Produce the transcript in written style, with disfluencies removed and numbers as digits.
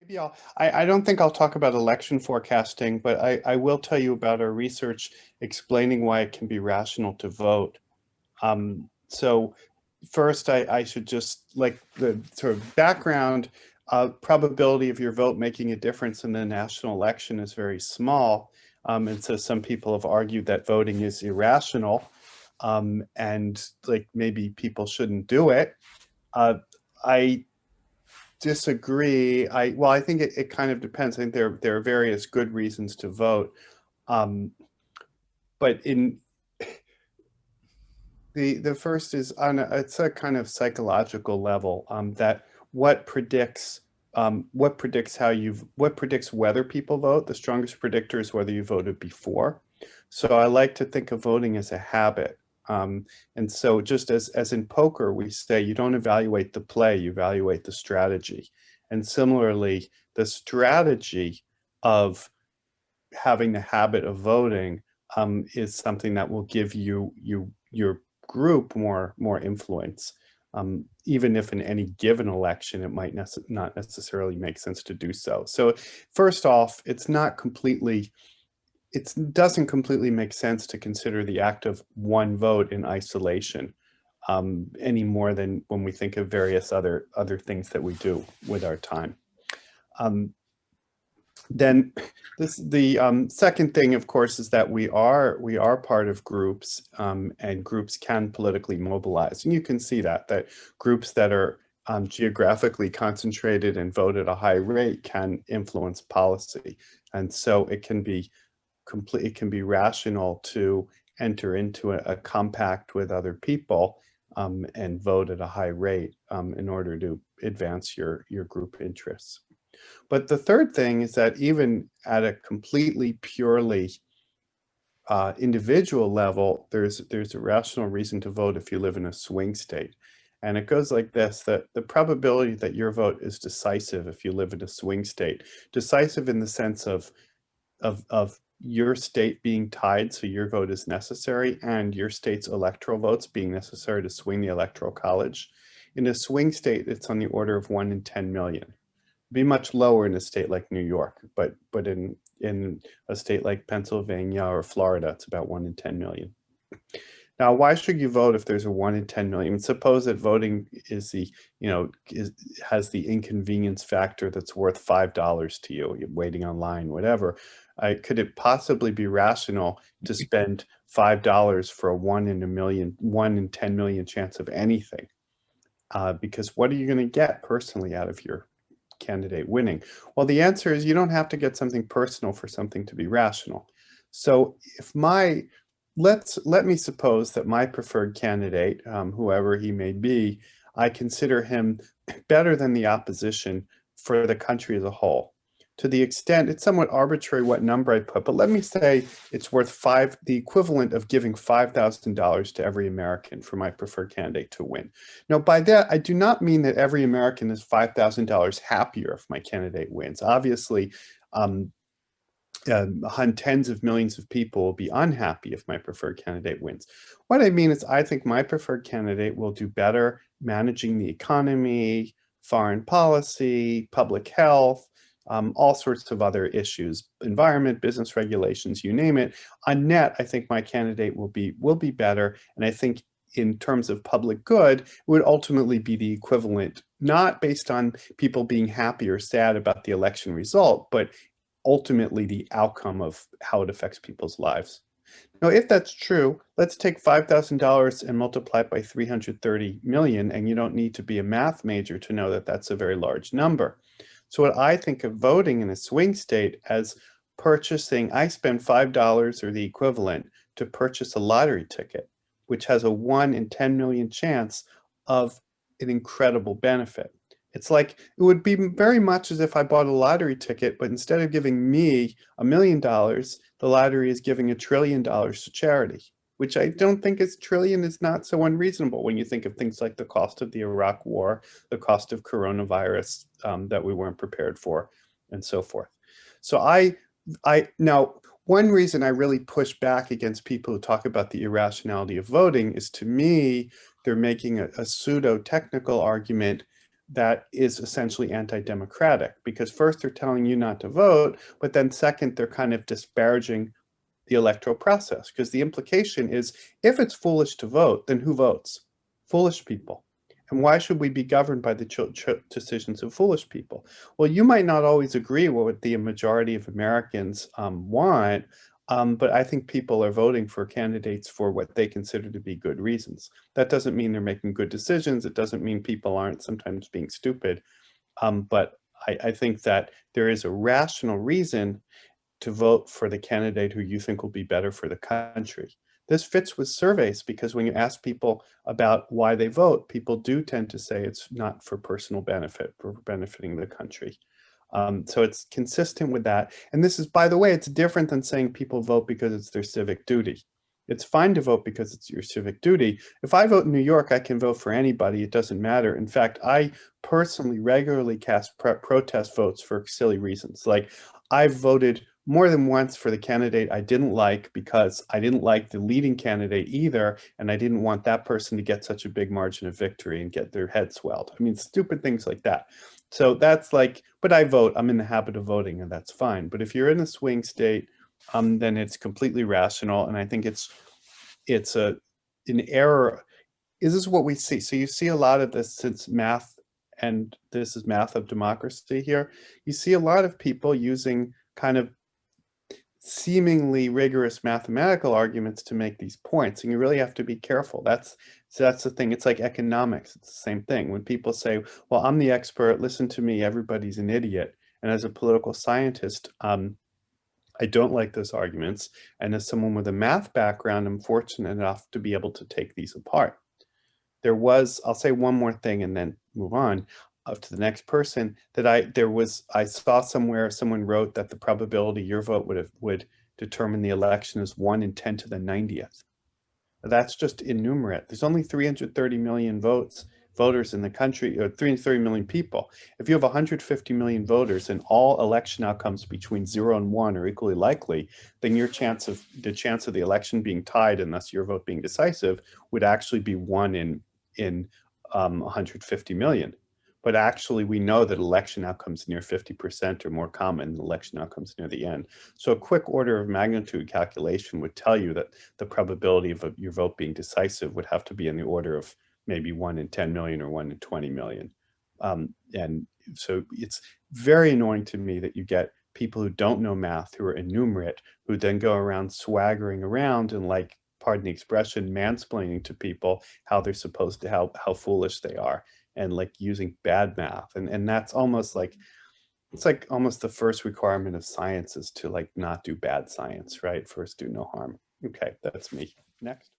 Maybe I don't think I'll talk about election forecasting, but I will tell you about our research explaining why it can be rational to vote. So first, I should just, like, the sort of background, probability of your vote making a difference in the national election is very small. And so some people have argued that voting is irrational, and like maybe people shouldn't do it. I disagree. I think it kind of depends. I think there are various good reasons to vote. Um, but in the first is on it's a kind of psychological level, that what predicts what predicts whether people vote. The strongest predictor is whether you voted before. So I like to think of voting as a habit. And so just as in poker, we say you don't evaluate the play, you evaluate the strategy. And similarly, the strategy of having the habit of voting, is something that will give your group more influence, even if in any given election it might not necessarily make sense to do so. So first off, it doesn't completely make sense to consider the act of one vote in isolation, any more than when we think of various other things that we do with our time. Um, then the second thing, of course, is that we are part of groups, and groups can politically mobilize. And you can see that groups that are geographically concentrated and vote at a high rate can influence policy. And so it can be rational to enter into a compact with other people, and vote at a high rate, in order to advance your group interests. But the third thing is that even at a completely purely individual level, there's a rational reason to vote if you live in a swing state. And it goes like this: that the probability that your vote is decisive if you live in a swing state, decisive in the sense of your state being tied, so your vote is necessary, and your state's electoral votes being necessary to swing the electoral college. In a swing state, it's on the order of 1 in 10 million. Be much lower in a state like New York, but in a state like Pennsylvania or Florida, it's about 1 in 10 million. Now, why should you vote if there's a 1 in 10 million? Suppose that voting has the inconvenience factor that's worth $5 to you, you're waiting online, whatever. Could it possibly be rational to spend $5 for a 1 in a million, 1 in 10 million chance of anything? Because what are you going to get personally out of your candidate winning? Well, the answer is you don't have to get something personal for something to be rational. So let me suppose that my preferred candidate, whoever he may be, I consider him better than the opposition for the country as a whole. To the extent, it's somewhat arbitrary what number I put, but let me say it's worth the equivalent of giving $5,000 to every American for my preferred candidate to win. Now, by that, I do not mean that every American is $5,000 happier if my candidate wins. Obviously, tens of millions of people will be unhappy if my preferred candidate wins. What I mean is I think my preferred candidate will do better managing the economy, foreign policy, public health, all sorts of other issues, environment, business regulations, you name it. On net, I think my candidate will be better. And I think in terms of public good, it would ultimately be the equivalent, not based on people being happy or sad about the election result, but ultimately the outcome of how it affects people's lives. Now, if that's true, let's take $5,000 and multiply it by 330 million, and you don't need to be a math major to know that that's a very large number. So what I think of voting in a swing state as purchasing, I spend $5 or the equivalent to purchase a lottery ticket, which has a 1 in 10 million chance of an incredible benefit. It's like, it would be very much as if I bought a lottery ticket, but instead of giving me $1 million, the lottery is giving $1 trillion to charity, which I don't think trillion is not so unreasonable when you think of things like the cost of the Iraq War, the cost of coronavirus, that we weren't prepared for, and so forth. So now, one reason I really push back against people who talk about the irrationality of voting is, to me, they're making a pseudo-technical argument that is essentially anti-democratic, because first they're telling you not to vote, but then second, they're kind of disparaging the electoral process, because the implication is if it's foolish to vote, then who votes? Foolish people. And why should we be governed by the decisions of foolish people? Well, you might not always agree with what the majority of Americans want, but I think people are voting for candidates for what they consider to be good reasons. That doesn't mean they're making good decisions. It doesn't mean people aren't sometimes being stupid. But I think that there is a rational reason to vote for the candidate who you think will be better for the country. This fits with surveys because when you ask people about why they vote, people do tend to say it's not for personal benefit, for benefiting the country. So it's consistent with that. And this is, by the way, it's different than saying people vote because it's their civic duty. It's fine to vote because it's your civic duty. If I vote in New York, I can vote for anybody. It doesn't matter. In fact, I personally regularly cast protest votes for silly reasons. Like I've voted more than once for the candidate I didn't like because I didn't like the leading candidate either, and I didn't want that person to get such a big margin of victory and get their head swelled. I mean, stupid things like that. So that's like, but I vote, I'm in the habit of voting, and that's fine. But if you're in a swing state, then it's completely rational, and I think it's an error. This is what we see. So you see a lot of this since math, and this is math of democracy here. You see a lot of people using kind of seemingly rigorous mathematical arguments to make these points, and you really have to be careful. That's the thing. It's like economics. It's the same thing. When people say, well, I'm the expert, listen to me, everybody's an idiot. And as a political scientist, I don't like those arguments. And as someone with a math background, I'm fortunate enough to be able to take these apart. I'll say one more thing and then move on to the next person, that I saw somewhere someone wrote that the probability your vote would determine the election is 1 in 10 to the 90th. That's just innumerate. There's only 330 million voters in the country, or 330 million people. If you have 150 million voters and all election outcomes between 0 and 1 are equally likely, then the chance of the election being tied and thus your vote being decisive would actually be 1 in 150 million. But actually, we know that election outcomes near 50% are more common than election outcomes near the end. So a quick order of magnitude calculation would tell you that the probability of your vote being decisive would have to be in the order of maybe 1 in 10 million or 1 in 20 million. And so it's very annoying to me that you get people who don't know math, who are enumerate, who then go around swaggering around and, like, pardon the expression, mansplaining to people how they're supposed to, how foolish they are, and like using bad math. And that's almost like, it's like almost the first requirement of science is to like not do bad science, right? First, do no harm. Okay, that's me. Next.